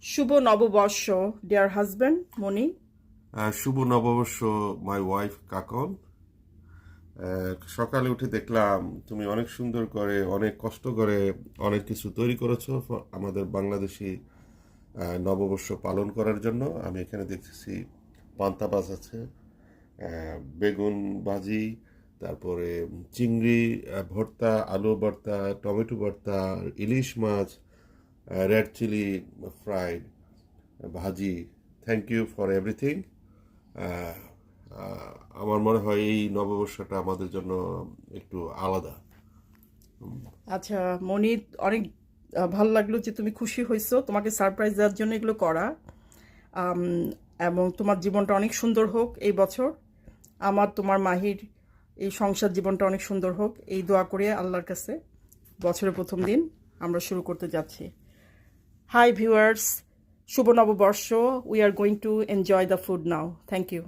শুভ নববর্ষ, deer husband মনি। শুভ নববর্ষ my wife কাকন। সকালে উঠে দেখলাম তুমি অনেক সুন্দর করে অনেক কষ্ট করে অনেক কিছু তৈরি করেছো আমাদের বাংলাদেশি নববর্ষ পালন করার জন্য। আমি এখানে দেখতেছি পান্তা ভাত আছে, বেগুন ভাজি, তারপরে চিংড়ি ভর্তা, আলু ভর্তা, টমেটো ভর্তা, ইলিশ মাছ, রেড চিলি ফ্রাইড, ভাজি। Thank you for everything. Ah, ah, আমার মনে হয় এই নববর্ষটা আমাদের জন্য একটু আলাদা। আচ্ছা মনি, অনেক ভালো লাগলো যে তুমি খুশি হয়েছো, তোমাকে সারপ্রাইজ দেওয়ার জন্য এগুলো করা। আম, এবং তোমার জীবনটা অনেক সুন্দর হোক এই বছর। আমার তোমার মাহির এই সংসার জীবনটা অনেক সুন্দর হোক এই দোয়া করে আল্লাহর কাছে বছরের প্রথম দিন আমরা শুরু করতে যাচ্ছি। হাই ভিউয়ার্স, শুভ নববর্ষ। We are going to enjoy the food now. Thank you.